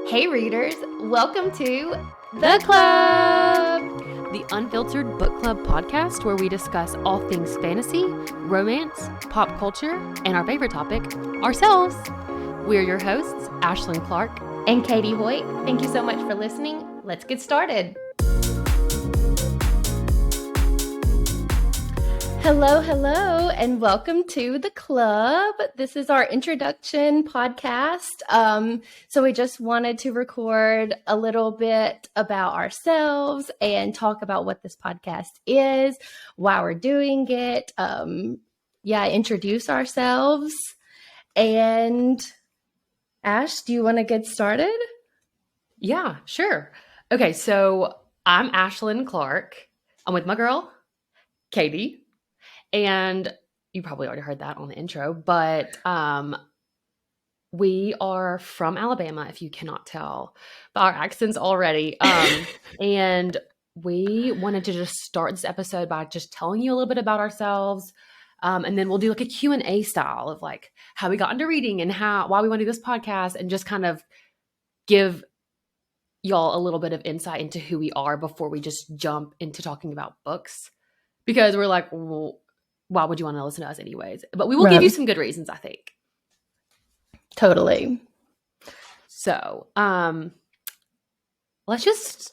Hey readers, welcome to The Club, the unfiltered book club podcast where we discuss all things fantasy, romance, pop culture, and our favorite topic, ourselves. We're your hosts, Ashlynn Clark and Katie Hoyt. Thank you so much for listening. Let's get started. Hello, and welcome to the club. This is our introduction podcast. So we just wanted to record a little bit about ourselves and talk about what this podcast is, why we're doing it. Introduce ourselves. And Ash, do you want to get started? Yeah, sure. Okay, so I'm Ashlynn Clark. I'm with my girl, Katie. And you probably already heard that on the intro, but we are from Alabama, if you cannot tell by our accents already. And we wanted to just start this episode by just telling you a little bit about ourselves. And then we'll do like a Q&A style of like how we got into reading and why we want to do this podcast, and just kind of give y'all a little bit of insight into who we are before we just jump into talking about books. Because we're like, well, why would you want to listen to us anyways? But we will give you some good reasons, I think. Totally. So, I'll just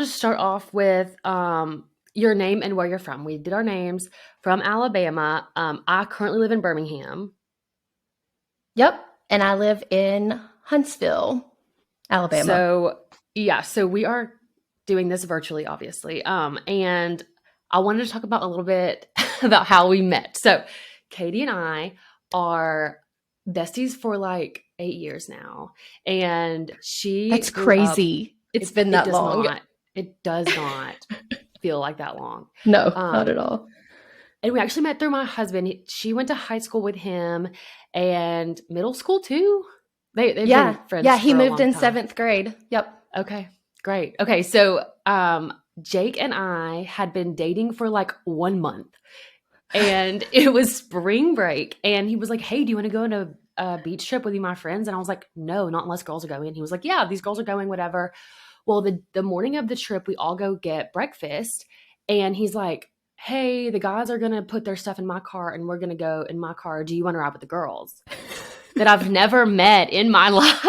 start off with your name and where you're from. We did our names from Alabama. I currently live in Birmingham. Yep. And I live in Huntsville, Alabama. So we are doing this virtually, obviously. And I wanted to talk about a little bit about how we met. So Katie and I are besties for like 8 years now. And That's crazy. It's been that long. It does not feel like that long. No, not at all. And we actually met through my husband. She went to high school with him and middle school too. They've been friends. Yeah, he moved in 7th grade. Yep. Okay, great. Okay, so Jake and I had been dating for like 1 month, and it was spring break, and he was like, hey, do you want to go on a beach trip with my friends? And I was like, no, not unless girls are going. And he was like, yeah, these girls are going, whatever. Well, the morning of the trip, we all go get breakfast, and he's like, hey, the guys are going to put their stuff in my car, and we're going to go in my car. Do you want to ride with the girls that I've never met in my life?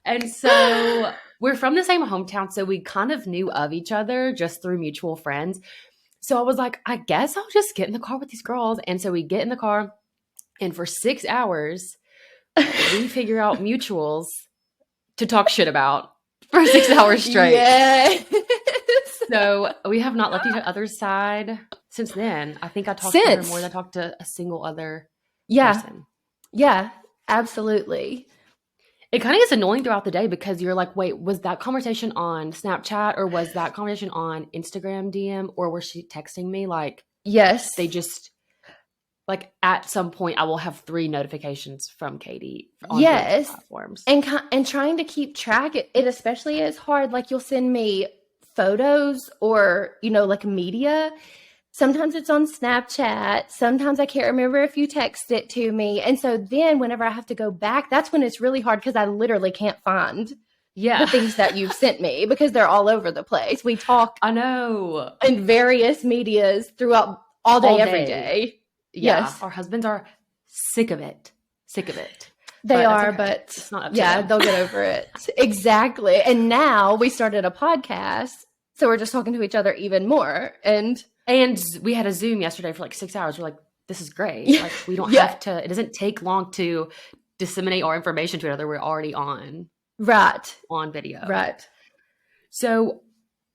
And so we're from the same hometown, so we kind of knew of each other just through mutual friends. So I was like, I guess I'll just get in the car with these girls. And so we get in the car, and for 6 hours, we figure out mutuals to talk shit about for 6 hours straight. Yes. So we have not left each other's side since then. I think I talked to her more than I talked to a single other person. Yeah, absolutely. It kind of gets annoying throughout the day because you're like, wait, was that conversation on Snapchat, or was that conversation on Instagram DM, or was she texting me? Like, yes, they just like at some point I will have 3 notifications from Katie on those platforms. And trying to keep track, it especially is hard. Like, you'll send me photos or, like media. Sometimes it's on Snapchat. Sometimes I can't remember if you text it to me. And so then whenever I have to go back, that's when it's really hard because I literally can't find the things that you've sent me because they're all over the place. We talk, I know, in various medias throughout all day. Every day. Yeah. Yes. Our husbands are sick of it. They are, but it's not up to them. They'll get over it. Exactly. And now we started a podcast, so we're just talking to each other even more. And we had a Zoom yesterday for like 6 hours. We're like, this is great. Like, we don't have to, it doesn't take long to disseminate our information to each other. We're already on. Right. On video. Right. So,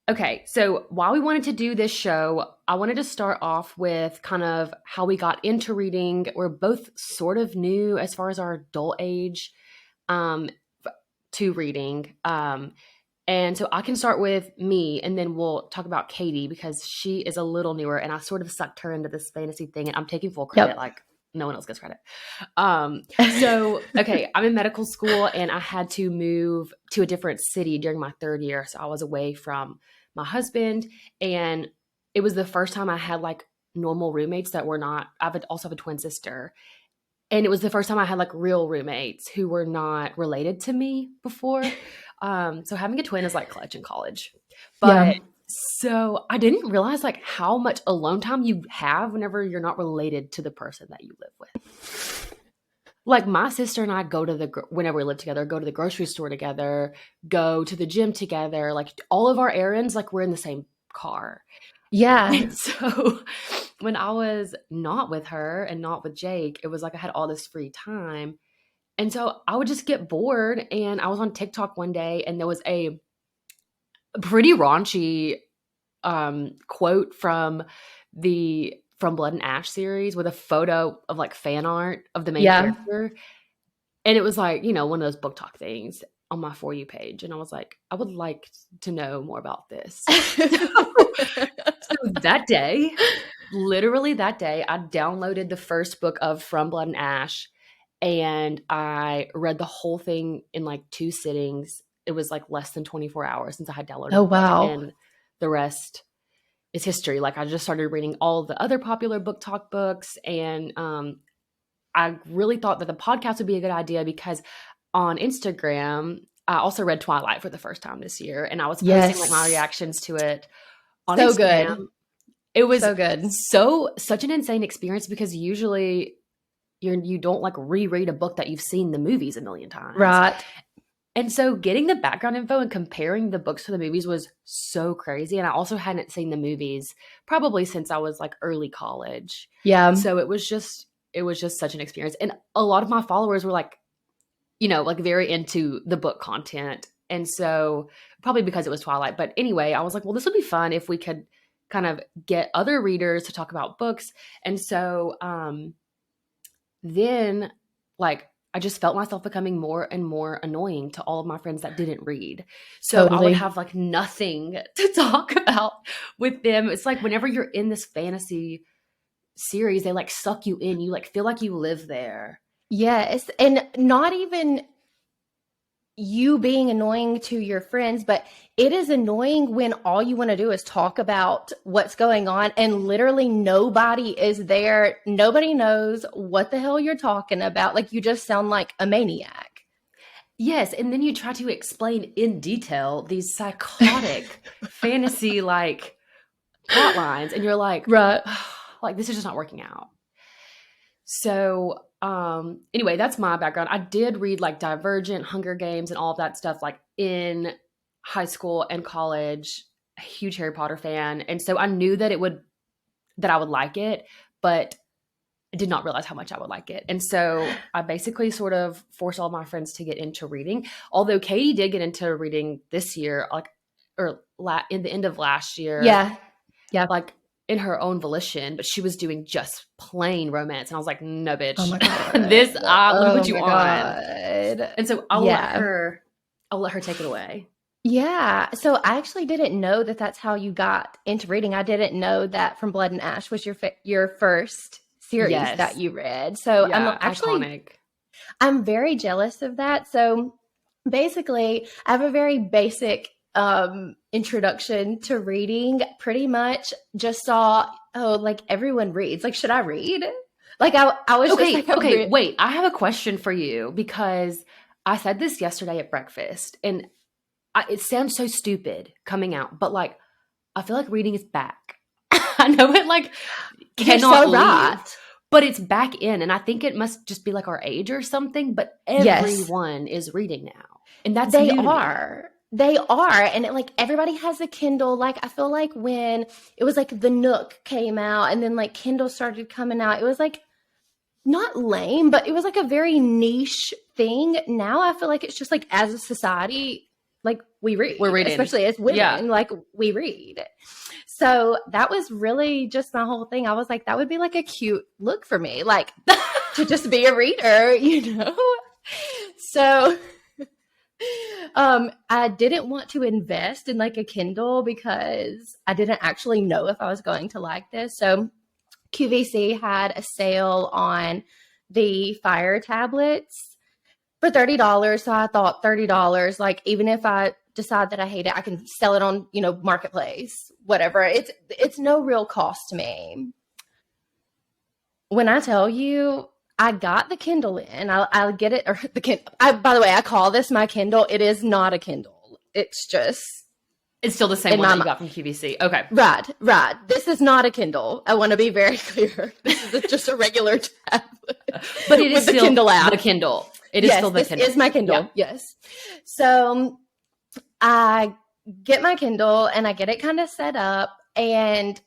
okay. So while we wanted to do this show, I wanted to start off with kind of how we got into reading. We're both sort of new as far as our adult age to reading. And so I can start with me, and then we'll talk about Katie because she is a little newer, and I sort of sucked her into this fantasy thing, and I'm taking full credit. Like, no one else gets credit. So, okay, I'm in medical school, and I had to move to a different city during my 3rd year. So I was away from my husband, and it was the first time I had like normal roommates that were not, also have a twin sister. And it was the first time I had like real roommates who were not related to me before. So having a twin is like clutch in college. Yeah. But so I didn't realize like how much alone time you have whenever you're not related to the person that you live with. Like my sister and I whenever we live together, go to the grocery store together, go to the gym together, like all of our errands, like we're in the same car. Yeah. And so when I was not with her and not with Jake, it was like I had all this free time. And so I would just get bored. And I was on TikTok one day and there was a pretty raunchy quote from the From Blood and Ash series with a photo of like fan art of the main Yeah. character. And it was like, you know, one of those book talk things on my For You page. And I was like, I would like to know more about this. So that day, literally that day, I downloaded the first book of From Blood and Ash and I read the whole thing in like 2 sittings. It was like less than 24 hours since I had downloaded Oh, the book, wow. and the rest is history. Like I just started reading all the other popular book talk books, and I really thought that the podcast would be a good idea because on Instagram, I also read Twilight for the first time this year, and I was posting like my Yes. reactions to it on So Instagram. good. It was So good. such an insane experience because usually you don't like reread a book that you've seen the movies a million times. Right. And so getting the background info and comparing the books to the movies was so crazy. And I also hadn't seen the movies probably since I was like early college. Yeah. So it was just such an experience. And a lot of my followers were like, you know, like very into the book content. And so probably because it was Twilight. But anyway, I was like, well, this would be fun if we could kind of get other readers to talk about books. And so then like I just felt myself becoming more and more annoying to all of my friends that didn't read. So I would have like nothing to talk about with them. It's like whenever you're in this fantasy series, they like suck you in. You like feel like you live there. Yes. And not even you being annoying to your friends, but it is annoying when all you want to do is talk about what's going on and literally nobody is there. Nobody knows what the hell you're talking about. Like you just sound like a maniac. Yes. And then you try to explain in detail these psychotic fantasy like plot lines and you're like, right. Like this is just not working out. So anyway, that's my background. I did read like Divergent, Hunger Games, and all of that stuff like in high school and college. A huge Harry Potter fan. And so I knew that I would like it, but I did not realize how much I would like it. And so I basically sort of forced all my friends to get into reading. Although Katie did get into reading this year, like in the end of last year. Yeah. Yeah. Like in her own volition, but she was doing just plain romance. And I was like, no, bitch. Oh my God. This, let me put you on. God. And so I'll let her take it away. Yeah. So I actually didn't know that that's how you got into reading. I didn't know that From Blood and Ash was your first series that you read. So yeah, iconic. I'm very jealous of that. So basically, I have a very basic introduction to reading. Pretty much just saw, like everyone reads. Like, should I read? Like I was okay. Wait, I have a question for you because I said this yesterday at breakfast, and it sounds so stupid coming out, but like I feel like reading is back. I know it like cannot leave, right. But it's back in, and I think it must just be like our age or something. But everyone is reading now, and that's They are. And like everybody has a Kindle. Like I feel like when it was like the Nook came out and then like Kindle started coming out, it was like not lame, but it was like a very niche thing. Now I feel like it's just like as a society, like we read. We're reading. Especially as women, like we read. So that was really just my whole thing. I was like, that would be like a cute look for me, like to just be a reader, you know? So I didn't want to invest in like a Kindle because I didn't actually know if I was going to like this. So QVC had a sale on the Fire tablets for $30. So I thought $30, like even if I decide that I hate it, I can sell it on, Marketplace, whatever. It's no real cost to me. When I tell you, I got the Kindle in. I'll get it. Or the Kindle. By the way, I call this my Kindle. It is not a Kindle. It's just. It's still the same one that you got from QVC. Okay. Right. This is not a Kindle. I want to be very clear. This is just a regular tablet. But it is the still Kindle app. The Kindle. It is still the Kindle. This is my Kindle. Yeah. Yes. So I get my Kindle and I get it kind of set up. And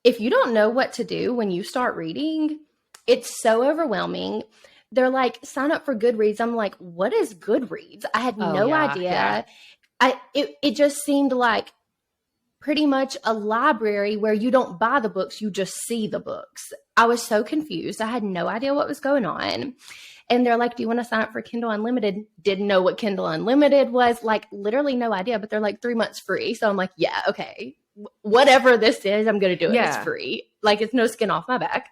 if you don't know what to do when you start reading, it's so overwhelming. They're like, sign up for Goodreads. I'm like, what is Goodreads? I had no idea. Yeah. It just seemed like pretty much a library where you don't buy the books, you just see the books. I was so confused. I had no idea what was going on. And they're like, do you want to sign up for Kindle Unlimited? Didn't know what Kindle Unlimited was. Like, literally no idea, but they're like 3 months free. So I'm like, yeah, okay. Whatever this is, I'm going to do it. Yeah. It's free. Like, it's no skin off my back.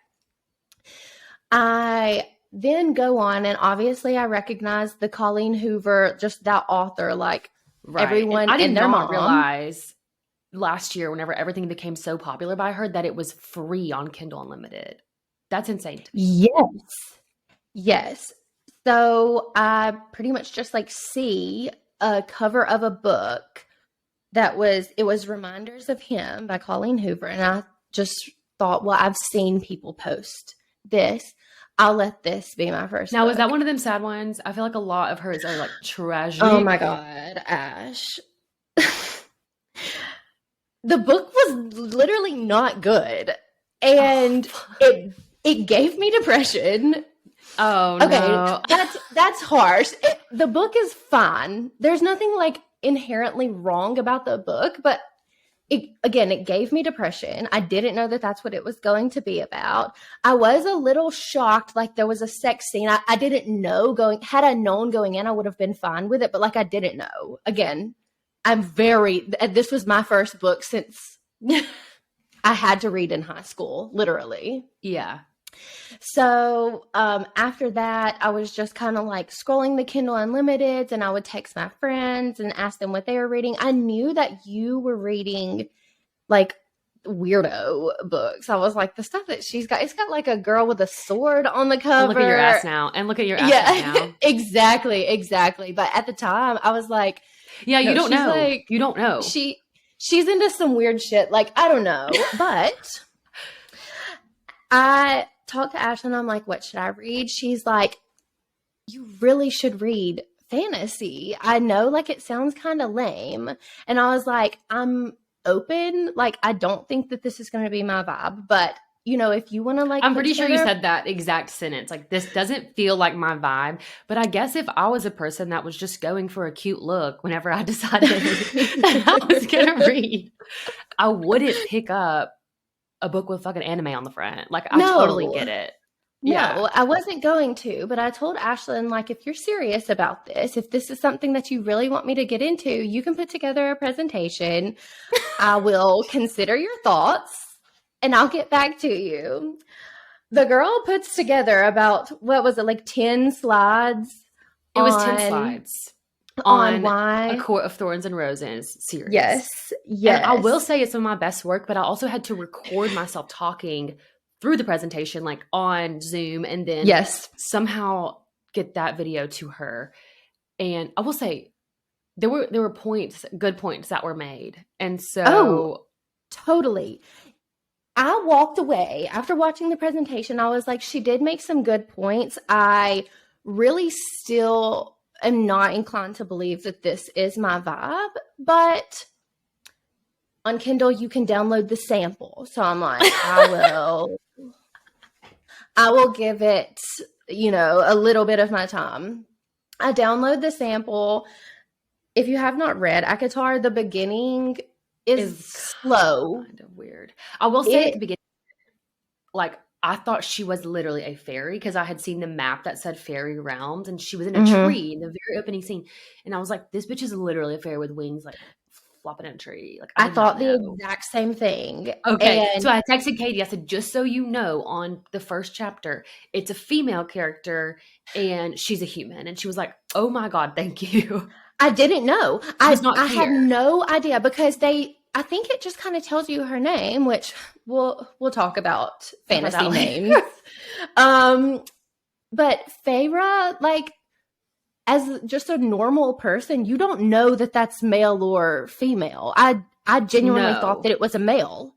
I then go on, and obviously I recognize the Colleen Hoover, just that author, like, right. Everyone and their mom. Realize last year, whenever everything became so popular by her, that it was free on Kindle Unlimited. That's insane. Yes. So I pretty much just like see a cover of a book it was Reminders of Him by Colleen Hoover. And I just thought, well, I've seen people post this. I'll let this be my first Now, book. Was that one of them sad ones? I feel like a lot of hers are like tragic. Oh my God, Ash. The book was literally not good. And it gave me depression. Oh, okay, no. That's harsh. The book is fine. There's nothing like inherently wrong about the book, but it gave me depression. I didn't know that that's what it was going to be about. I was a little shocked, like there was a sex scene. I didn't know had I known going in, I would have been fine with it, but like I didn't know. Again, this was my first book since I had to read in high school, literally. Yeah. So after that, I was just kind of like scrolling the Kindle Unlimited, and I would text my friends and ask them what they were reading. I knew that you were reading like weirdo books. I was like, the stuff that she's got, it's got like a girl with a sword on the cover. Look at your ass now. And look at your ass now. Exactly. But at the time, I was like, yeah, you don't know. Like, you don't know. She's into some weird shit. Like, I don't know. But I talked to Ashlynn. I'm like, what should I read? She's like, you really should read fantasy. I know, like, it sounds kind of lame. And I was like, I'm open. Like, I don't think that this is going to be my vibe. But, you know, if you want to, like, I'm pretty sure you said that exact sentence. Like, this doesn't feel like my vibe. But I guess if I was a person that was just going for a cute look whenever I decided that I was going to read, I wouldn't pick up a book with fucking anime on the front. Like, I totally get it. No, I wasn't going to, but I told Ashlynn, like, if you're serious about this, if this is something that you really want me to get into, you can put together a presentation. I will consider your thoughts and I'll get back to you. The girl puts together about, what was it, like 10 slides? It was 10 slides. On why A Court of Thorns and Roses series. Yes. And I will say it's some of my best work, but I also had to record myself talking through the presentation, like on Zoom, and then somehow get that video to her. And I will say there were good points that were made. And so totally. I walked away after watching the presentation. I was like, she did make some good points. I really still am not inclined to believe that this is my vibe, but on Kindle you can download the sample. So I'm like, I will give it, you know, a little bit of my time. I download the sample. If you have not read ACOTAR, the beginning is slow. Kind of weird. I will say at the beginning, like, I thought she was literally a fairy because I had seen the map that said fairy realms, and she was in a tree in the very opening scene. And I was like, this bitch is literally a fairy with wings, like flopping in a tree. Like, I thought the exact same thing. Okay. So I texted Katie. I said, just so you know, on the first chapter, it's a female character and she's a human. And she was like, oh my God, thank you. I didn't know. I had no idea because I think it just kind of tells you her name, which we'll talk about fantasy later. names. But Feyre, like, as just a normal person, you don't know that that's male or female. I genuinely thought that it was a male.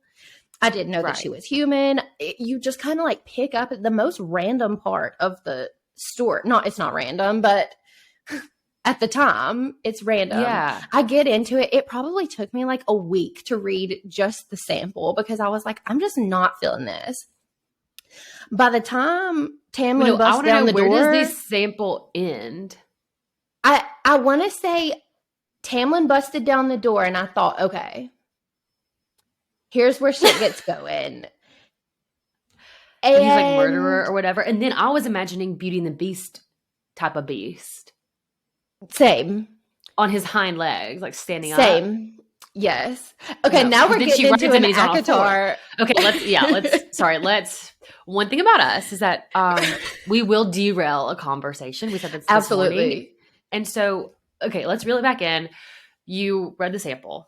I didn't know that she was human. You just kind of like pick up at the most random part of the story. It's not random, but at the time, it's random. Yeah. I get into it. It probably took me like a week to read just the sample because I was like, I'm just not feeling this. By the time Tamlin busts down the door, where does this sample end? I want to say Tamlin busted down the door, and I thought, okay, here's where shit gets going. And he's like murderer or whatever. And then I was imagining Beauty and the Beast type of beast. Same. On his hind legs, like standing up. Same. Yes. Okay, now we're getting into an ACOTAR. Okay, one thing about us is that we will derail a conversation. We said that's absolutely. This morning. And so, okay, let's reel it back in. You read the sample.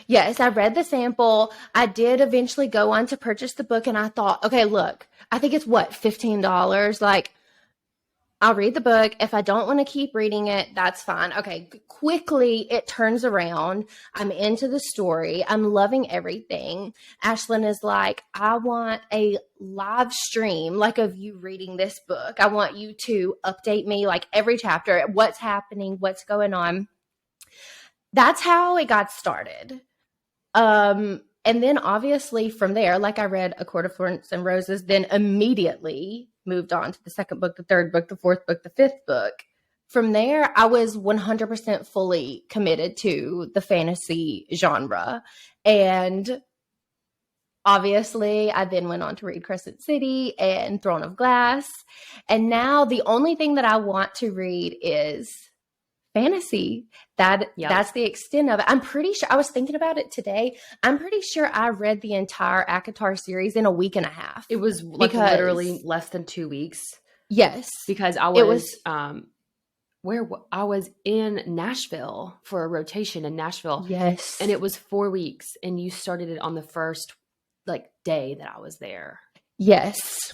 Yes, I read the sample. I did eventually go on to purchase the book, and I thought, okay, look, I think it's $15. Like, I'll read the book. If I don't want to keep reading it, that's fine. Okay, quickly it turns around. I'm into the story. I'm loving everything. Ashlynn is like, I want a live stream, like, of you reading this book. I want you to update me, like, every chapter, what's happening, what's going on. That's how it got started. And then obviously from there, like, I read A Court of Thorns and Roses, then immediately moved on to the second book, the third book, the fourth book, the fifth book. From there, I was 100% fully committed to the fantasy genre. And obviously, I then went on to read Crescent City and Throne of Glass. And now the only thing that I want to read is fantasy. That's the extent of it. I'm pretty sure, I was thinking about it today, I'm pretty sure I read the entire ACOTAR series in a week and a half. It was like literally less than 2 weeks. Yes. Because I was I was in Nashville for a rotation in Nashville. Yes. And it was 4 weeks, and you started it on the first day that I was there. Yes.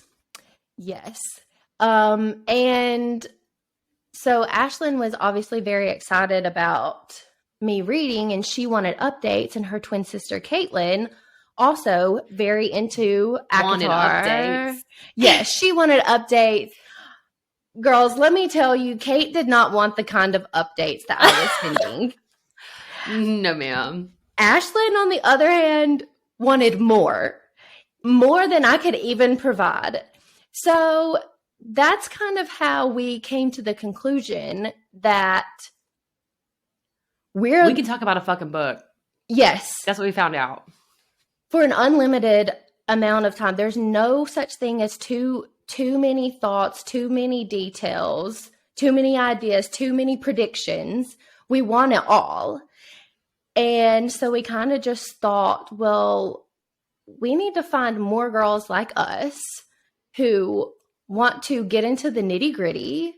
And so Ashlynn was obviously very excited about me reading, and she wanted updates, and her twin sister Caitlin also very into ACOTAR. Wanted updates. Yes, she wanted updates. Girls, let me tell you, Kate did not want the kind of updates that I was sending. No, ma'am. Ashlynn, on the other hand, wanted more than I could even provide. So that's kind of how we came to the conclusion that we can talk about a fucking book. Yes. That's what we found out. For an unlimited amount of time. There's no such thing as too many thoughts, too many details, too many ideas, too many predictions. We want it all. And so we kind of just thought, well, we need to find more girls like us who want to get into the nitty-gritty.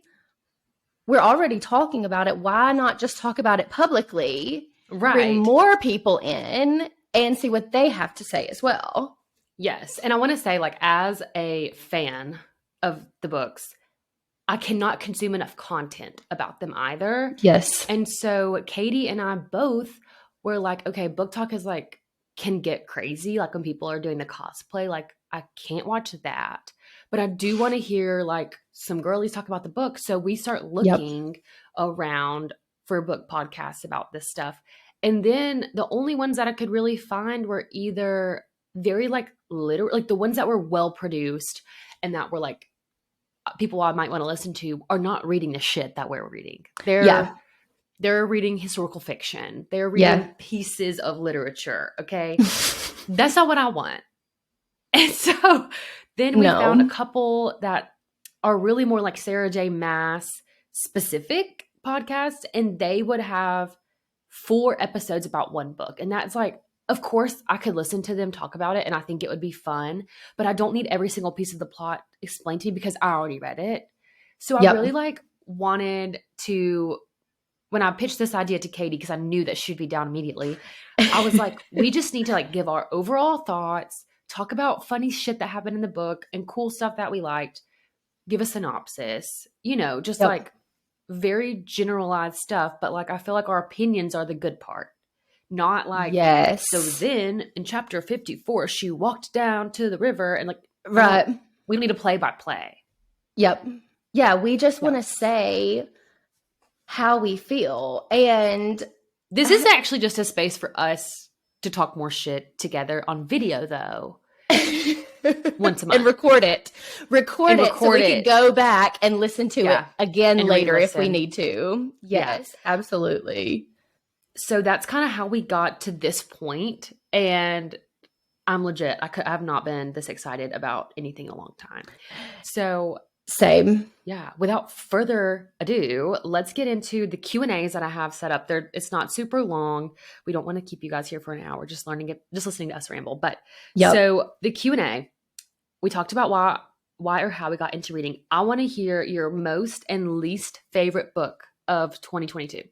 We're already talking about it. Why not just talk about it publicly? Right. Bring more people in and see what they have to say as well. Yes. And I want to say, as a fan of the books, I cannot consume enough content about them either. Yes. And so Katie and I both were like, okay, book talk is can get crazy. When people are doing the cosplay, I can't watch that. But I do want to hear some girlies talk about the book. So we start looking around for book podcasts about this stuff. And then the only ones that I could really find were either very literal, the ones that were well produced and that were people I might want to listen to are not reading the shit that we're reading. They're reading historical fiction. They're reading pieces of literature. Okay. That's not what I want. And so then we found a couple that are really more Sarah J. Maas specific podcasts, and they would have 4 episodes about one book. And that's of course I could listen to them talk about it and I think it would be fun, but I don't need every single piece of the plot explained to me because I already read it. So I really wanted to when I pitched this idea to Katie, because I knew that she'd be down immediately, I was like, we just need to like give our overall thoughts, talk about funny shit that happened in the book and cool stuff that we liked, give a synopsis, just Yep. like very generalized stuff. But like, I feel like our opinions are the good part, not like, Yes. so then in chapter 54, she walked down to the river and like, Right. We need to play by play. Yep. Yeah. We just want to say how we feel. And this is actually just a space for us to talk more shit together on video, though. Once a month. And record it so we can go back and listen to it again later if we need to. Yes, absolutely. So that's kind of how we got to this point. And I'm legit. I have not been this excited about anything in a long time. So same. Yeah. Without further ado, let's get into the Q&As that I have set up. It's not super long. We don't want to keep you guys here for an hour just listening to us ramble. But So the Q&A, we talked about why or how we got into reading. I want to hear your most and least favorite book of 2022.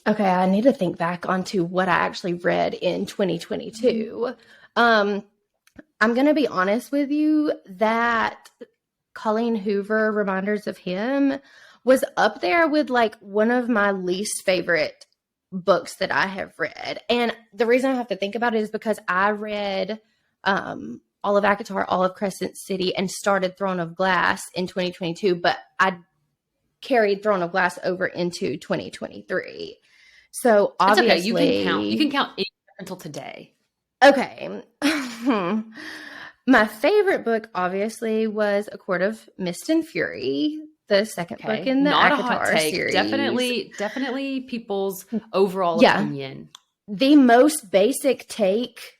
Okay, I need to think back onto what I actually read in 2022. I'm going to be honest with you that Colleen Hoover, Reminders of Him, was up there with like one of my least favorite books that I have read. And the reason I have to think about it is because I read all of ACOTAR, all of Crescent City, and started Throne of Glass in 2022, but I carried Throne of Glass over into 2023. So obviously, okay. You can count until today. Okay. My favorite book, obviously, was A Court of Mist and Fury, the second book in the ACOTAR series. Definitely people's overall opinion. The most basic take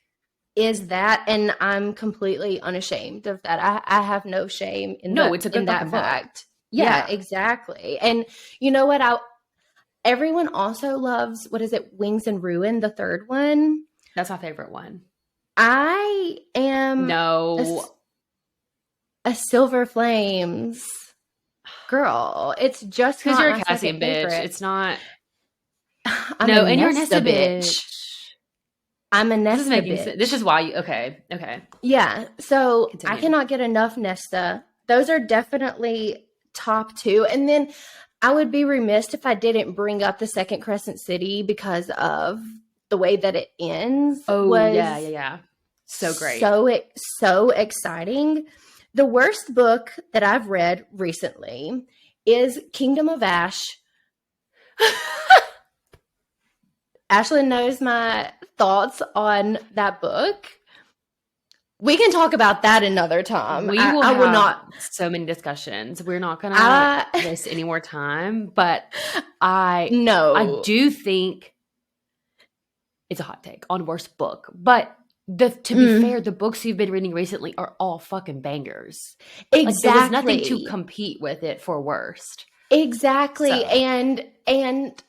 is that, and I'm completely unashamed of that. I have no shame in that fact. Yeah, exactly. And you know what? Everyone also loves, what is it, Wings and Ruin, the third one? That's my favorite one. I am a Silver Flames girl. It's just because you're a Cassian bitch. Favorite. It's not. And you're a Nesta bitch. I'm a Nesta bitch. This is why you. Okay. Yeah. So continue. I cannot get enough Nesta. Those are definitely top two, and then I would be remiss if I didn't bring up the second Crescent City because of the way that it ends. Yeah. So great. So exciting. The worst book that I've read recently is Kingdom of Ash. Ashlynn knows my thoughts on that book. We can talk about that another time. I will not so many discussions. We're not going to waste any more time, but I do think it's a hot take on worst book. But to be fair, the books you've been reading recently are all fucking bangers. Exactly. Like, there was nothing to compete with it for worst. Exactly. So. And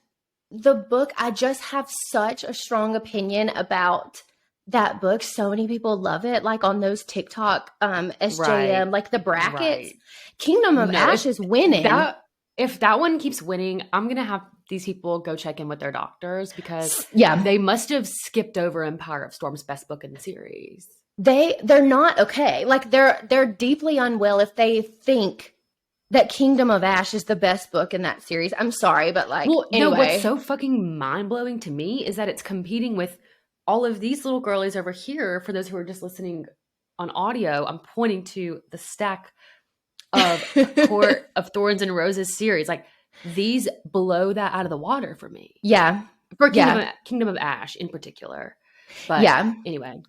the book, I just have such a strong opinion about that book. So many people love it, like on those TikTok SJM, like the brackets. Right. Kingdom of Ash is winning. If that one keeps winning, I'm going to have these people go check in with their doctors because they must have skipped over Empire of Storm's best book in the series. They're not okay. Like they're deeply unwell if they think that Kingdom of Ash is the best book in that series. I'm sorry, but anyway. What's so fucking mind-blowing to me is that it's competing with all of these little girlies over here. For those who are just listening on audio, I'm pointing to the stack of Court of Thorns and Roses series. Like, these blow that out of the water for me. Yeah. For Kingdom of Ash in particular. But anyway.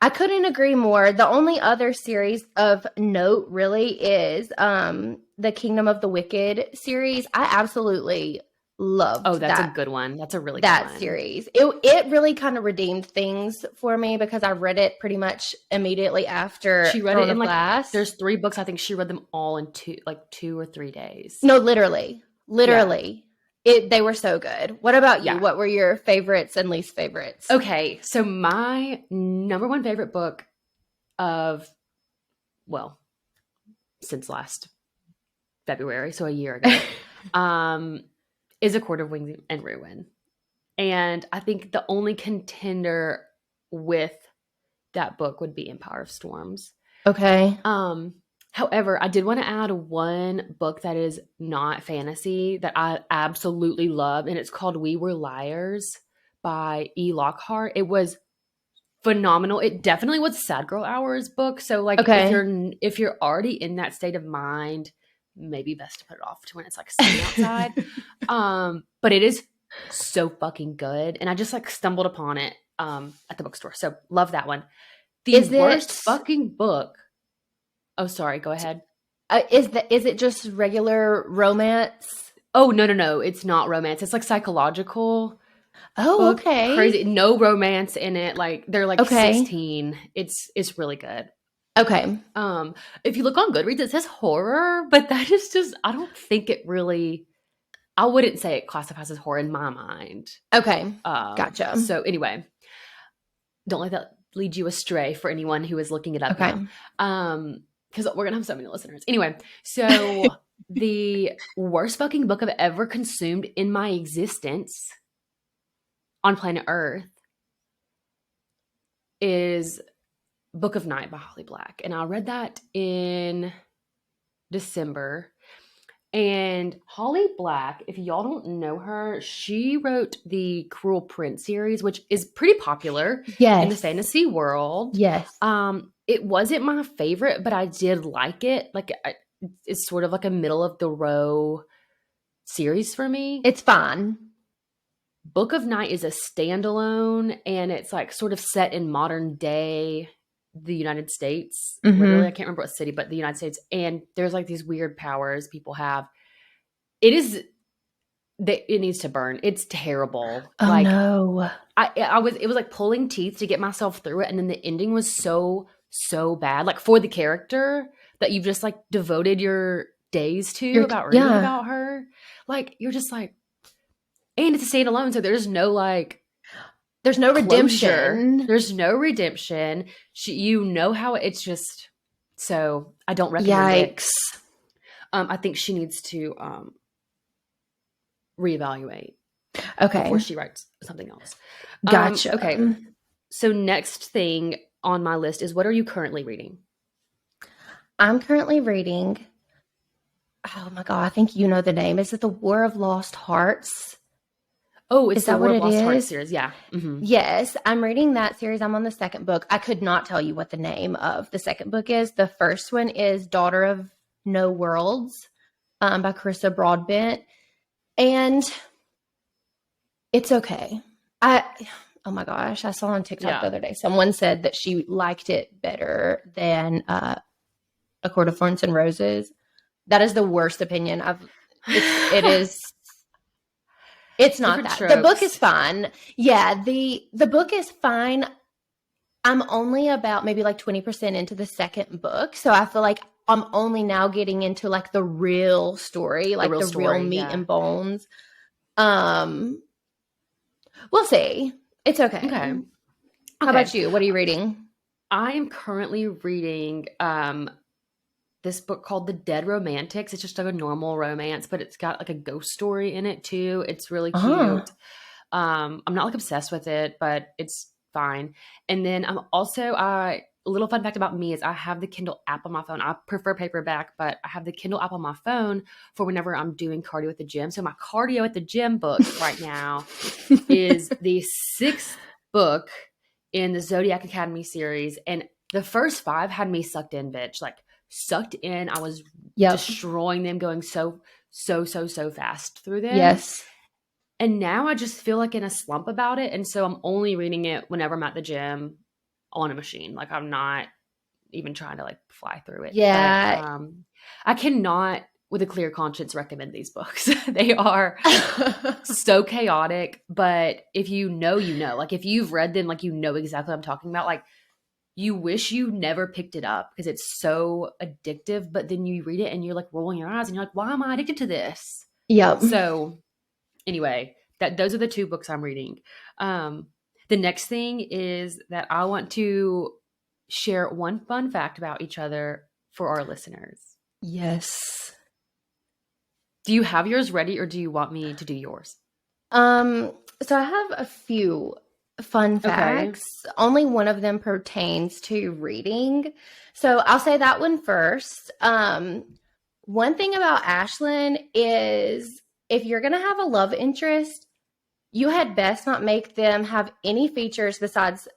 I couldn't agree more. The only other series of note really is the Kingdom of the Wicked series. I absolutely loved that's a good one. That's a really good one. That series. It really kind of redeemed things for me because I read it pretty much immediately after she read it in class. There's 3 books. I think she read them all in 2 or 3 days. No, literally. They were so good. What about you? What were your favorites and least favorites? Okay, so my number one favorite book since last February, so a year ago, is A Court of Wings and Ruin. And I think the only contender with that book would be Empire of Storms. Okay. However, I did want to add one book that is not fantasy that I absolutely love, and it's called We Were Liars by E. Lockhart. It was phenomenal. It definitely was a Sad Girl Hours book. So like Okay. if you're already in that state of mind, maybe best to put it off to when it's like sunny outside. But it is so fucking good. And I just like stumbled upon it at the bookstore. So love that one. The Is worst this fucking book. Oh, sorry. Go ahead. is it just regular romance? Oh, no. It's not romance. It's like psychological Oh, book. okay. Crazy. No romance in it. Like they're like Okay. 16. It's really good. Okay. If you look on Goodreads, it says horror, but that is just, I don't think it really, I wouldn't say it classifies as horror in my mind. Okay. Gotcha. So anyway, don't let that lead you astray for anyone who is looking it up Okay. now. Because we're gonna have so many listeners. Anyway, so the worst fucking book I've ever consumed in my existence on planet Earth is Book of Night by Holly Black. And I read that in December. And Holly Black, if y'all don't know her, she wrote the Cruel Prince series, which is pretty popular in the Yes. fantasy world. Yes. It wasn't my favorite, but I did like it. Like it's sort of like a middle of the row series for me. It's fine. Book of Night is a standalone, and it's like sort of set in modern day the United States. Mhm. Literally, I can't remember what city, but the United States. And there's like these weird powers people have. It needs to burn. It's terrible. Oh like no. it was like pulling teeth to get myself through it, and then the ending was so bad. Like for the character that you've just like devoted your days to about reading about her. Like you're just like, and it's a standalone, so there's no like there's no closure. redemption. There's no redemption. You know how it's just. So I don't recommend it. I think she needs to reevaluate. Okay. Before she writes something else. Gotcha. Okay. So next thing on my list is, what are you currently reading? I'm currently reading. Oh my God, I think you know the name. Is it The War of Lost Hearts? Oh, it's the War of Lost Hearts is? series. Yeah. Mm-hmm. Yes, I'm reading that series. I'm on the second book. I could not tell you what the name of the second book is. The first one is Daughter of No Worlds by Carissa Broadbent. And it's okay. Oh my gosh, I saw on TikTok the other day, someone said that she liked it better than A Court of Thorns and Roses. That is the worst opinion it's not that. The book is fine. Yeah, the book is fine. I'm only about maybe like 20% into the second book. So I feel like I'm only now getting into like the real story, like the real meat and bones. We'll see. It's okay. How about you? What are you reading? I am currently reading this book called The Dead Romantics. It's just like a normal romance, but it's got like a ghost story in it too. It's really cute. I'm not like obsessed with it, but it's fine. And then I'm also a little fun fact about me is I have the Kindle app on my phone. I prefer paperback, but I have the Kindle app on my phone for whenever I'm doing cardio at the gym. So my cardio at the gym book right now is the 6th book in the Zodiac Academy series. And the first 5 had me sucked in, bitch. Like sucked in. I was destroying them, going so fast through them. Yes. And now I just feel like in a slump about it. And so I'm only reading it whenever I'm at the gym on a machine. Like I'm not even trying to like fly through it. Yeah. But, I cannot with a clear conscience recommend these books. They are so chaotic, but if you know, like if you've read them, like, you know exactly what I'm talking about. Like you wish you never picked it up because it's so addictive, but then you read it and you're like rolling your eyes and you're like, why am I addicted to this? Yep. So anyway, those are the 2 books I'm reading. The next thing is that I want to share one fun fact about each other for our listeners. Yes. Do you have yours ready or do you want me to do yours? So I have a few fun Okay. facts. Only one of them pertains to reading. So I'll say that one first. One thing about Ashlynn is if you're going to have a love interest, you had best not make them have any features besides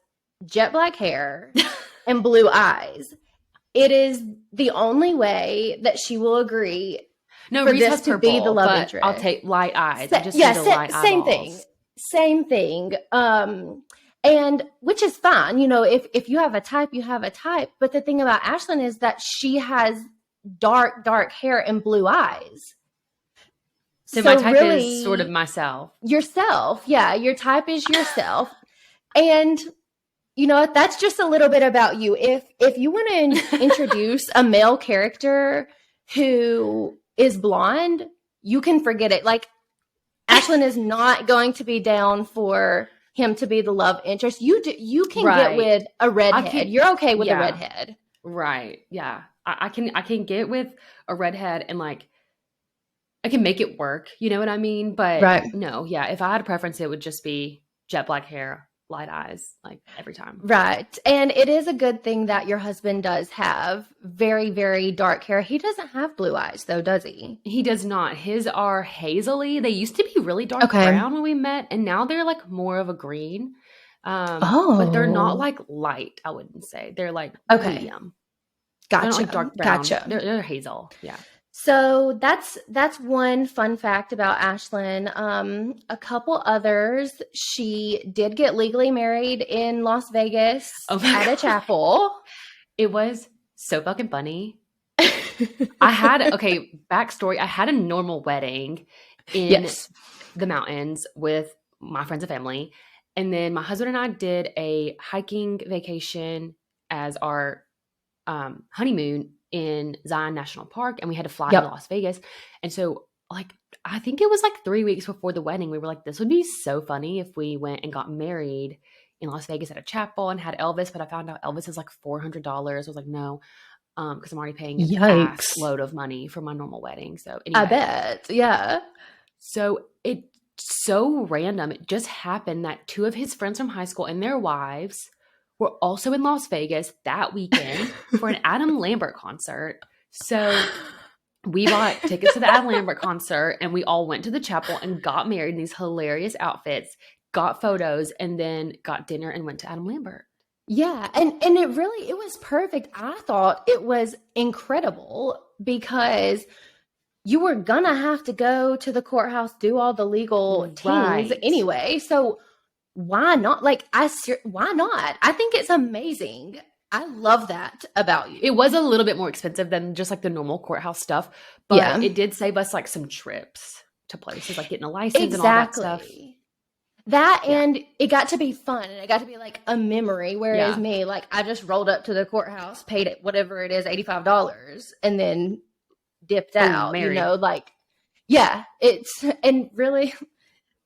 jet black hair and blue eyes. It is the only way that she will agree No, for Reese this has to be the purple, love but I'll interest. take light eyes. I just need the light Same thing. eyeballs. Same thing. And which is fine. If you have a type, you have a type. But the thing about Ashlynn is that she has dark hair and blue eyes. So my type is sort of myself. Yourself. Yeah, your type is yourself. And that's just a little bit about you. If you want to introduce a male character who is blonde, you can forget it. Like, Ashlynn is not going to be down for him to be the love interest. You can get with a redhead. You're okay with a redhead. Right. Yeah. I can get with a redhead and like I can make it work. You know what I mean? But no, yeah. If I had a preference, it would just be jet black hair, light eyes, like every time. Right. And it is a good thing that your husband does have very, very dark hair. He doesn't have blue eyes though, does he? He does not. His are hazily. They used to be really dark brown when we met, and now they're like more of a green. But they're not like light, I wouldn't say. They're like medium. Gotcha. They're not like dark brown. Gotcha. They're hazel. Yeah. So that's one fun fact about Ashlynn. A couple others. She did get legally married in Las Vegas at a chapel. It was so fucking funny. Backstory. I had a normal wedding in the mountains with my friends and family. And then my husband and I did a hiking vacation as our honeymoon in Zion National Park, and we had to fly to Las Vegas. And so like I think it was like 3 weeks before the wedding, we were like, this would be so funny if we went and got married in Las Vegas at a chapel and had Elvis, but I found out Elvis is like $400. I was like, no, because I'm already paying an ass load of money for my normal wedding. So anyway, I bet. Yeah. So it's so random. It just happened that two of his friends from high school and their wives were also in Las Vegas that weekend for an Adam Lambert concert. So we bought tickets to the Adam Lambert concert and we all went to the chapel and got married in these hilarious outfits, got photos, and then got dinner and went to Adam Lambert. Yeah. And it was perfect. I thought it was incredible because you were gonna have to go to the courthouse, do all the legal things anyway. So why not? Why not? I think it's amazing. I love that about you. It was a little bit more expensive than just like the normal courthouse stuff, but it did save us like some trips to places, like getting a license and all that stuff. And it got to be fun and it got to be like a memory. Whereas me, like I just rolled up to the courthouse, paid it, whatever it is, $85 and then dipped out, and really,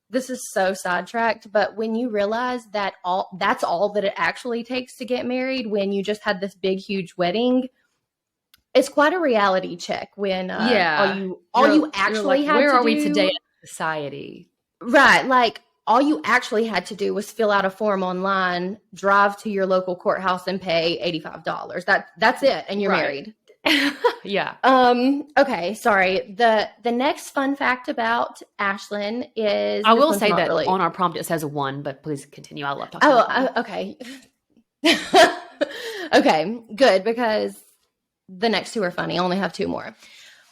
this is so sidetracked, but when you realize that that's all that it actually takes to get married, when you just had this big, huge wedding, it's quite a reality check when all you actually had to do. Where are we today in society? Right. Like all you actually had to do was fill out a form online, drive to your local courthouse and pay $85. That's it. And you're married. Yeah. Okay. Sorry. The next fun fact about Ashlynn is I will say that on our prompt it says 1, but please continue. I love talking about okay. Okay. Good, because the next two are funny. I only have 2 more.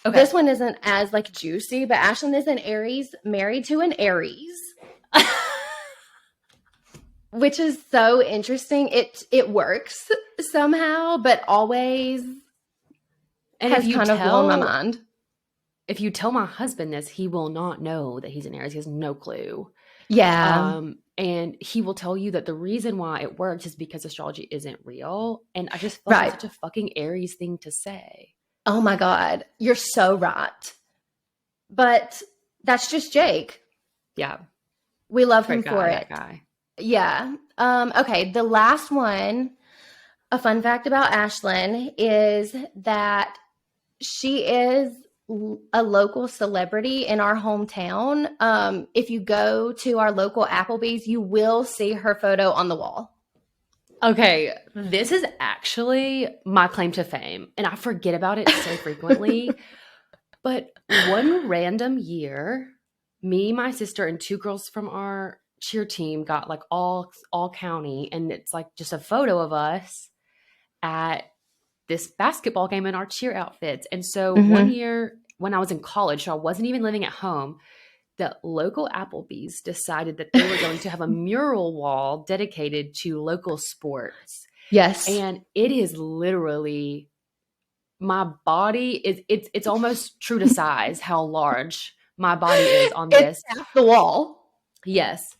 Okay. This one isn't as like juicy, but Ashlynn is an Aries, married to an Aries. Which is so interesting. It works somehow, but always has kind of blown my mind. If you tell my husband this, he will not know that he's an Aries. He has no clue. Yeah. And he will tell you that the reason why it works is because astrology isn't real. And I just feel like it's such a fucking Aries thing to say. Oh my God. You're so right. But that's just Jake. Yeah. We love him for it. That guy. Yeah. Okay. The last one, a fun fact about Ashlynn is that she is a local celebrity in our hometown. If you go to our local Applebee's, you will see her photo on the wall. Okay, this is actually my claim to fame, and I forget about it so frequently. But one random year, me, my sister, and 2 girls from our cheer team got like all county, and it's like just a photo of us at this basketball game in our cheer outfits. And so one year when I was in college, so I wasn't even living at home, the local Applebee's decided that they were going to have a mural wall dedicated to local sports. Yes. And it is literally, my body is, it's almost true to size how large my body is on this. It's half the wall. Yes.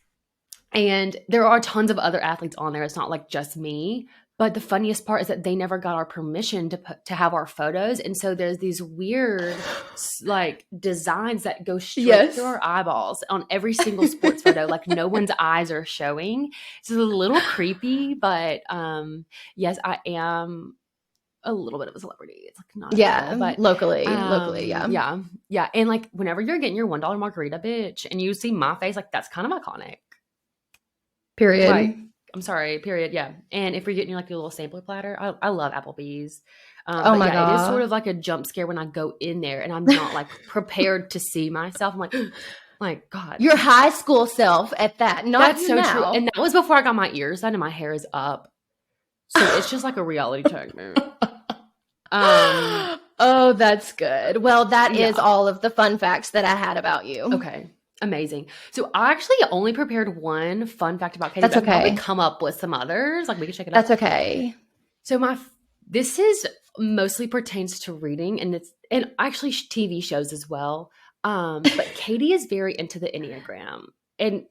And there are tons of other athletes on there. It's not like just me. But the funniest part is that they never got our permission to have our photos. And so there's these weird like designs that go straight through our eyeballs on every single sports photo. Like no one's eyes are showing. It's a little creepy, but yes, I am a little bit of a celebrity. It's like not yeah, all, but locally, yeah. And like whenever you're getting your $1 margarita, bitch, and you see my face, like that's kind of iconic. Period. Like, I'm sorry, period. Yeah. And if you're getting like your little sampler platter, I love Applebee's. Oh my God. It is sort of like a jump scare when I go in there and I'm not like prepared to see myself. I'm like, my God. Your high school self at that. That's so now. true. And that was before I got my ears done and my hair is up. So it's just like a reality check, man. Oh, that's good. Well, that is all of the fun facts that I had about you. Okay. Amazing. So I actually only prepared one fun fact about Katie. That's okay. I'll probably come up with some others. Like we can check it out. That's okay. So this is mostly pertains to reading and actually TV shows as well. But Katie is very into the Enneagram. And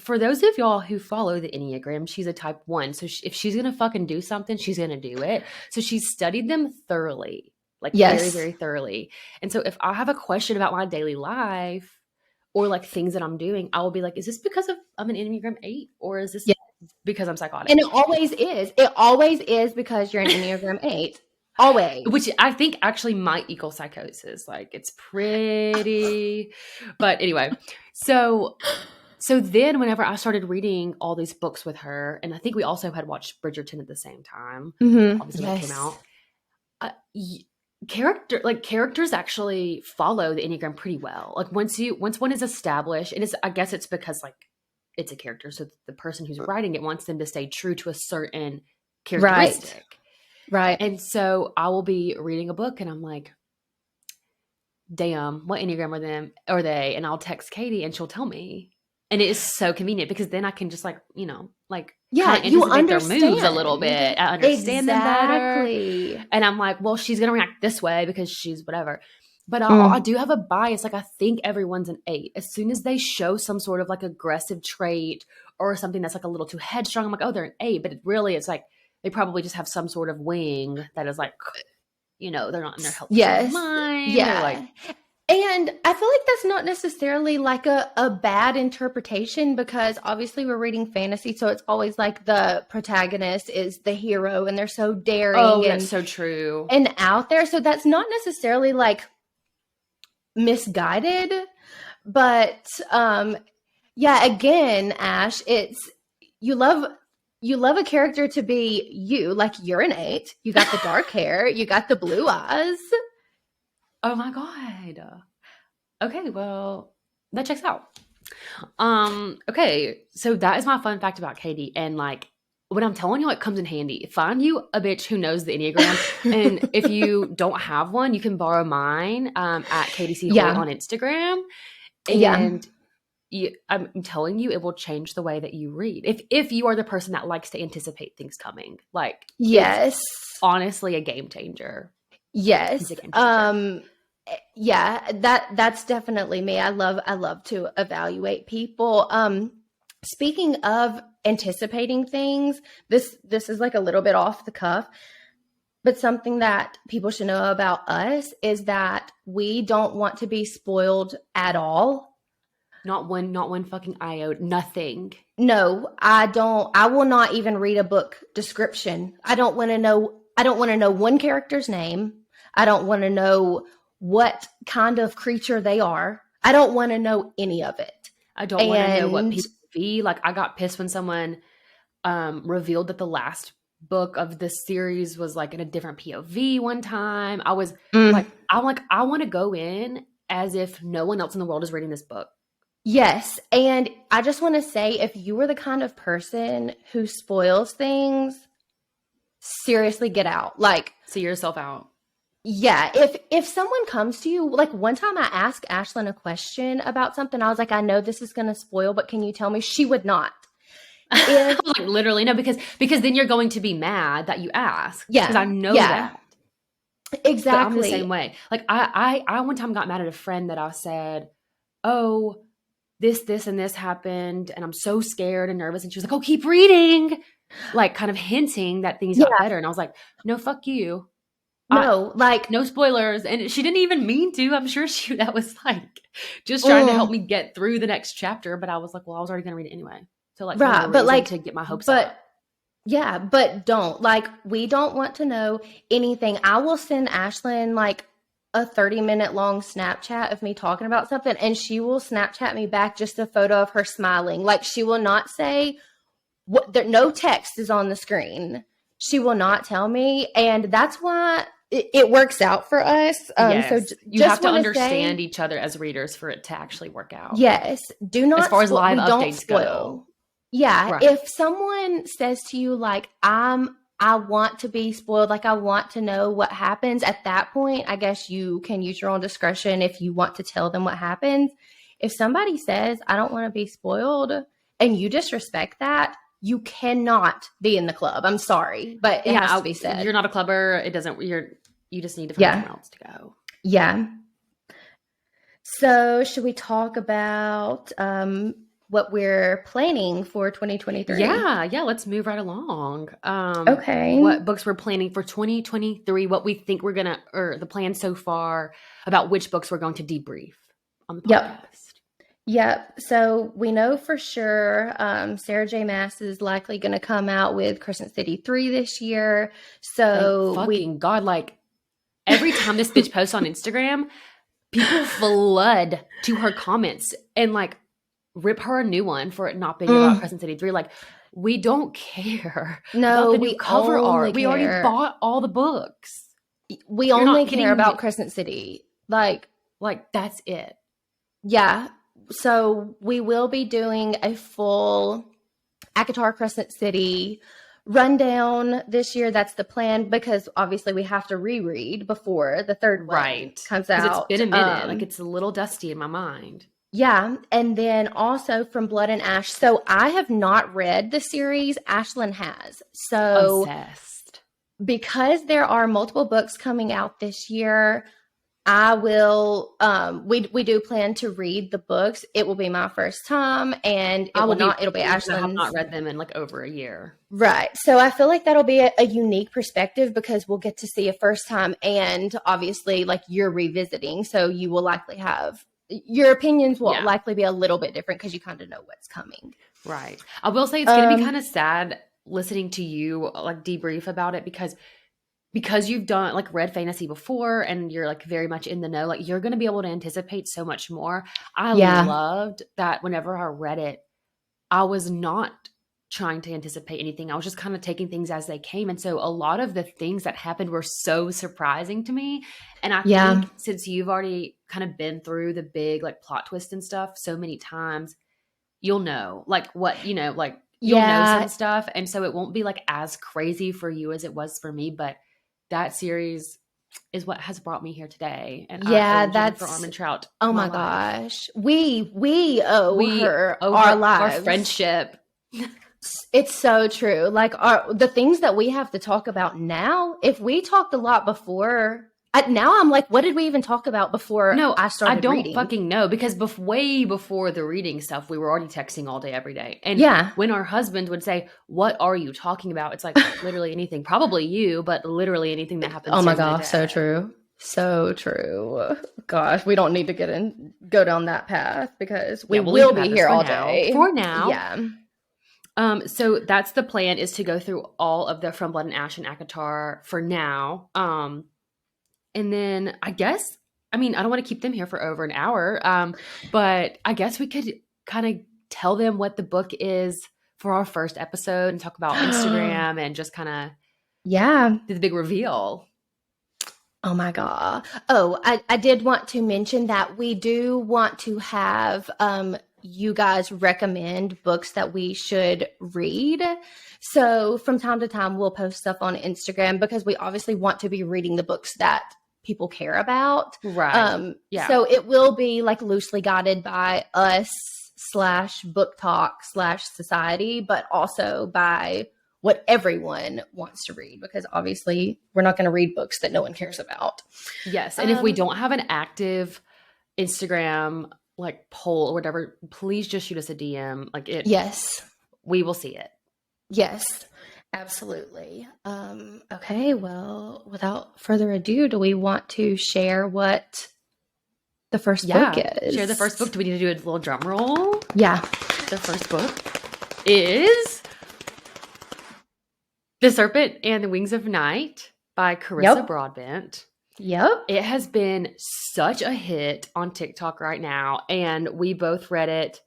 for those of y'all who follow the Enneagram, she's a type 1. So if she's going to fucking do something, she's going to do it. So she's studied them thoroughly, like very, very thoroughly. And so if I have a question about my daily life or like things that I'm doing, I will be like, is this because I'm an Enneagram 8 or is this because I'm psychotic? And it always is. It always is because you're an Enneagram 8. Always. Which I think actually might equal psychosis. Like it's pretty, but anyway. So then whenever I started reading all these books with her, and I think we also had watched Bridgerton at the same time, obviously when it came out, characters actually follow the Enneagram pretty well. Like once one is established, and I guess it's because like it's a character, so the person who's writing it wants them to stay true to a certain characteristic. Right. And so I will be reading a book and I'm like, damn, what Enneagram are they? And I'll text Katie and she'll tell me. And it is so convenient because then I can just like, you understand their moves a little bit. I understand them better. And I'm like, well, she's going to react this way because she's whatever. But I do have a bias. Like I think everyone's an 8. As soon as they show some sort of like aggressive trait or something that's like a little too headstrong, I'm like, oh, they're an 8. But it's like they probably just have some sort of wing that is like, they're not in their healthy mind. Yeah. And I feel like that's not necessarily like a bad interpretation because obviously we're reading fantasy. So it's always like the protagonist is the hero and they're so daring. Oh, that's so true. And out there. So that's not necessarily like misguided. But again, Ash, it's you love a character to be you. Like you're an 8. You got the dark hair. You got the blue eyes. Oh my God. Okay, well, that checks out. Okay, so that is my fun fact about Katie. And like when I'm telling you, it comes in handy. Find you a bitch who knows the Enneagram. And if you don't have one, you can borrow mine at Katie C. Hoy on Instagram. And I'm telling you, it will change the way that you read. If you are the person that likes to anticipate things coming. Like, yes, it's honestly a game changer. Yes. That's definitely me. I love to evaluate people. Speaking of anticipating things, this is like a little bit off the cuff, but something that people should know about us is that we don't want to be spoiled at all. Not one fucking iota, nothing. No, I don't. I will not even read a book description. I don't want to know one character's name. I don't want to know what kind of creature they are. I don't want to know any of it. I don't want to know what POV. Like, I got pissed when someone revealed that the last book of this series was like in a different POV one time. I was like, I want to go in as if no one else in the world is reading this book. Yes. And I just want to say, if you are the kind of person who spoils things, seriously get out. Like, see yourself out. Yeah. If someone comes to you, like one time I asked Ashlynn a question about something. I was like, I know this is going to spoil, but can you tell me? She would not. Like, literally, no, because then you're going to be mad that you asked. Yeah. Because I know that. Exactly. But I'm the same way. Like, I one time got mad at a friend that I said, oh, this and this happened, and I'm so scared and nervous. And she was like, oh, keep reading. Like, kind of hinting that things got better. And I was like, no, fuck you. No, no spoilers. And she didn't even mean to. I'm sure that was like just trying to help me get through the next chapter. But I was like, well, I was already going to read it anyway. So like, right. But like, to get my hopes up. Yeah, but don't. Like, we don't want to know anything. I will send Ashlynn like a 30-minute long Snapchat of me talking about something, and she will Snapchat me back just a photo of her smiling. Like, she will not say no text is on the screen. She will not tell me, and that's why it works out for us. Yes. So you have to understand each other as readers for it to actually work out. Yes. Do not, as far as live updates go. Yeah. Right. If someone says to you, like, I want to be spoiled, like, I want to know what happens, at that point, I guess you can use your own discretion if you want to tell them what happens. If somebody says, I don't want to be spoiled, and you disrespect that, you cannot be in the club. I'm sorry, but it has to be said. You're not a clubber. It doesn't, you just need to find someone else to go. Yeah. So should we talk about what we're planning for 2023? Yeah. Let's move right along. Okay. What books we're planning for 2023, what we think or the plan so far, about which books we're going to debrief on the podcast. Yep. So we know for sure Sarah J. Maas is likely going to come out with Crescent City 3 this year. So God, like every time this bitch posts on Instagram, people flood to her comments and like rip her a new one for it not being about Crescent City 3. Like, we don't care about the new cover art. We already bought all the books. We only care about Crescent City. Like that's it. Yeah. So we will be doing a full ACOTAR Crescent City rundown this year. That's the plan, because obviously we have to reread before the third one comes out. It's been a minute. Like, it's a little dusty in my mind. Yeah. And then also From Blood and Ash. So I have not read the series. Ashlynn has. So obsessed. Because there are multiple books coming out this year, I will, we do plan to read the books. It will be my first time, and it'll be Ashlyn's. I have not read them in like over a year. Right. So I feel like that'll be a unique perspective, because we'll get to see a first time, and obviously like you're revisiting. So you will likely have, your opinions will likely be a little bit different, because you kind of know what's coming. Right. I will say it's going to be kind of sad listening to you like debrief about it, because you've done like read fantasy before and you're like very much in the know, like you're going to be able to anticipate so much more. I loved that whenever I read it, I was not trying to anticipate anything. I was just kind of taking things as they came. And so a lot of the things that happened were so surprising to me. And I think since you've already kind of been through the big like plot twist and stuff so many times, you'll know like what, like you'll know some stuff. And so it won't be like as crazy for you as it was for me, but that series is what has brought me here today. And that's for Armentrout. Oh my gosh. We owe her our lives. Our friendship. It's so true. Like the things that we have to talk about now, if we talked a lot before, now I'm like, what did we even talk about before I started reading? I don't fucking know, because way before the reading stuff, we were already texting all day, every day. And when our husband would say, what are you talking about? It's like literally anything, probably you, but literally anything that happens. Oh my gosh, so true. So true. Gosh, we don't need to go down that path, because we will be here all day. For now. Yeah. So that's the plan, is to go through all of the From Blood and Ash and ACOTAR for now. And then I guess I mean, I don't want to keep them here for over an hour, but I guess we could kind of tell them what the book is for our first episode and talk about Instagram and just kind of Yeah. do the big reveal. Oh my God. Oh, I did want to mention that we do want to have you guys recommend books that we should read. So from time to time, we'll post stuff on Instagram because we obviously want to be reading the books that people care about. Right. Yeah. So it will be like loosely guided by us / book talk / society, but also by what everyone wants to read, because obviously we're not going to read books that no one cares about. Yes. And if we don't have an active Instagram like poll or whatever, please just shoot us a DM. Like it. Yes. We will see it. Yes, absolutely. Okay. Well, without further ado, do we want to share what the first book is? Share the first book. Do we need to do a little drum roll? Yeah. The first book is The Serpent and the Wings of Night by Carissa Broadbent. Yep. It has been such a hit on TikTok right now, and we both read it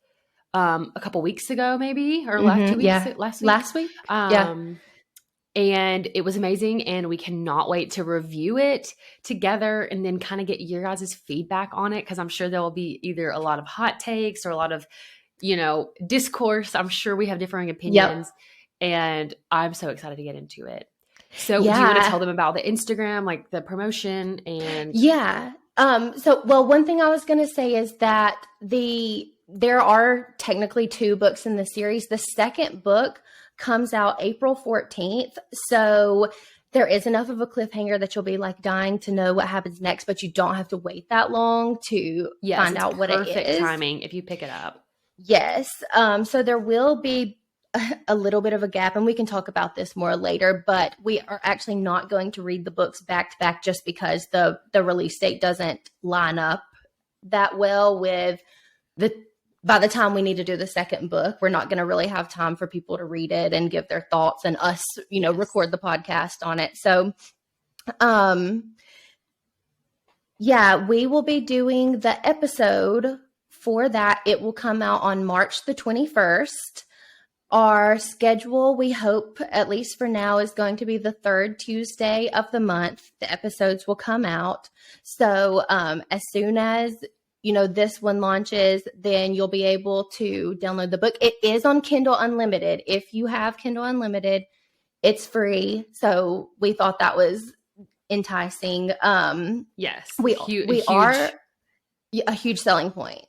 a couple weeks ago, maybe, or last 2 weeks. Yeah. Last week. And it was amazing, and we cannot wait to review it together and then kind of get your guys' feedback on it, because I'm sure there will be either a lot of hot takes or a lot of, discourse. I'm sure we have differing opinions, and I'm so excited to get into it. So do you want to tell them about the Instagram, like the promotion and... Yeah. One thing I was going to say is that there are technically 2 books in the series. The second book comes out April 14th. So there is enough of a cliffhanger that you'll be like dying to know what happens next, but you don't have to wait that long to find out what it is. Perfect timing if you pick it up. Yes. So there will be a little bit of a gap, and we can talk about this more later, but we are actually not going to read the books back to back just because the release date doesn't line up that well with by the time we need to do the second book. We're not going to really have time for people to read it and give their thoughts and us, record the podcast on it. So, we will be doing the episode for that. It will come out on March the 21st. Our schedule, we hope, at least for now, is going to be the 3rd Tuesday of the month. The episodes will come out. So as soon as, this one launches, then you'll be able to download the book. It is on Kindle Unlimited. If you have Kindle Unlimited, it's free. So we thought that was enticing. Yes. We are a huge selling point.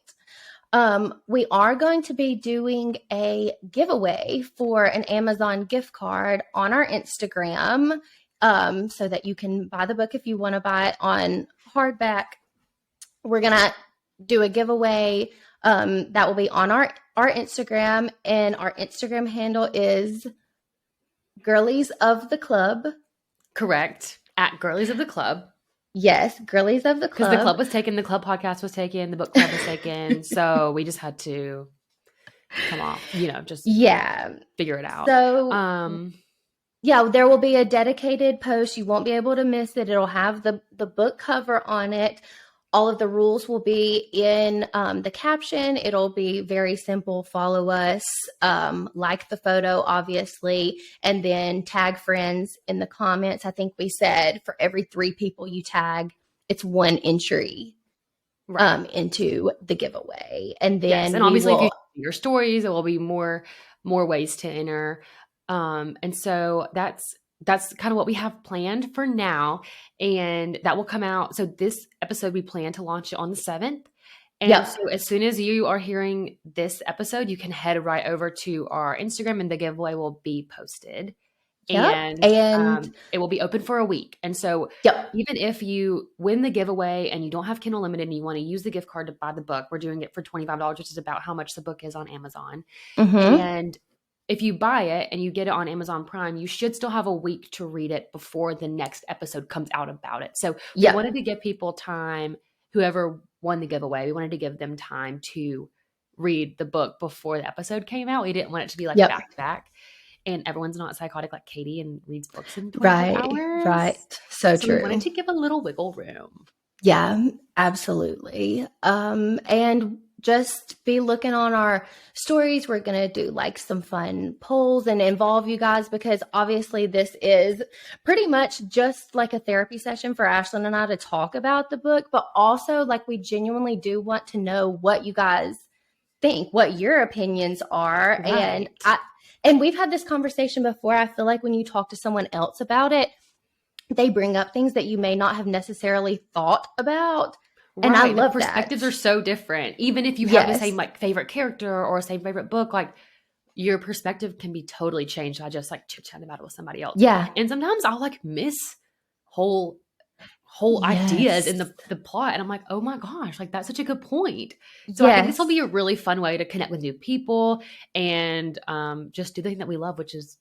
We are going to be doing a giveaway for an Amazon gift card on our Instagram, so that you can buy the book if you want to buy it on hardback. We're going to do a giveaway that will be on our Instagram, and our Instagram handle is Girlies of the Club. Correct. At Girlies of the Club. Yes, Girlies of the Club. Because the club was taken, the club podcast was taken, the book club was taken. So we just had to come off, just figure it out. So, there will be a dedicated post. You won't be able to miss it. It'll have the book cover on it. All of the rules will be in the caption. It'll be very simple. Follow us, like the photo, obviously, and then tag friends in the comments. I think we said for every 3 people you tag, it's 1 entry into the giveaway. And then and obviously if you do your stories, there will be more ways to enter. And so that's kind of what we have planned for now. And that will come out. So this episode, we plan to launch it on the 7th. And so as soon as you are hearing this episode, you can head right over to our Instagram, and the giveaway will be posted. And it will be open for a week. And so even if you win the giveaway and you don't have Kindle Limited and you want to use the gift card to buy the book, we're doing it for $25, which is about how much the book is on Amazon. And if you buy it and you get it on Amazon Prime, you should still have a week to read it before the next episode comes out about it. So we wanted to give people time, whoever won the giveaway, we wanted to give them time to read the book before the episode came out. We didn't want it to be like back to back. And everyone's not psychotic like Katie and reads books in 24 hours. Right. So true. We wanted to give a little wiggle room. Yeah, absolutely. And just be looking on our stories. We're going to do like some fun polls and involve you guys, because obviously this is pretty much just like a therapy session for Ashlynn and I to talk about the book, but also like we genuinely do want to know what you guys think, what your opinions are. Right. And we've had this conversation before. I feel like when you talk to someone else about it, they bring up things that you may not have necessarily thought about. And I Right. The love that. perspectives are so different. Even if you have the Yes. same like favorite character or same favorite book, like your perspective can be totally changed by just like chit chatting about it with somebody else. Yeah. And sometimes I'll like miss whole ideas Yes. in the plot, and I'm like, oh my gosh, like that's such a good point. So I think this will be a really fun way to connect with new people and just do the thing that we love, which is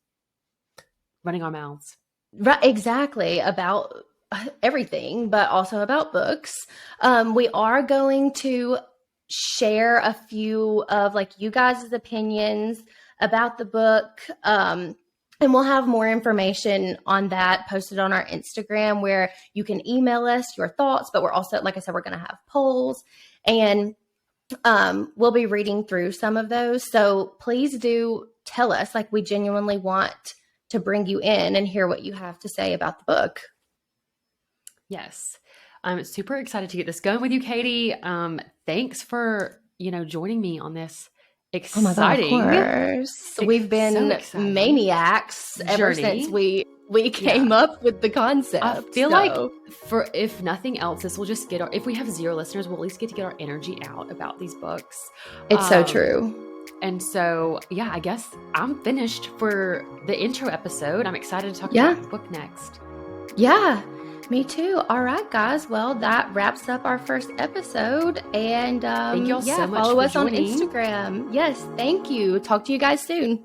running our mouths. Right, exactly, about everything, but also about books. We are going to share a few of like you guys' opinions about the book. And we'll have more information on that posted on our Instagram, where you can email us your thoughts, but we're also, like I said, we're going to have polls, and we'll be reading through some of those. So please do tell us, like we genuinely want to bring you in and hear what you have to say about the book. Yes. I'm super excited to get this going with you, Katie. Thanks for, joining me on this exciting. Oh my God, of course. We've been maniacs ever since we came up with the concept. I feel like if nothing else, this will just if we have 0 listeners, we'll at least get to get our energy out about these books. It's so true. And so, yeah, I guess I'm finished for the intro episode. I'm excited to talk about the book next. Yeah, me too. All right, guys. Well, that wraps up our first episode. And thank you all so much follow for us joining. on Instagram. Yes, thank you. Talk to you guys soon.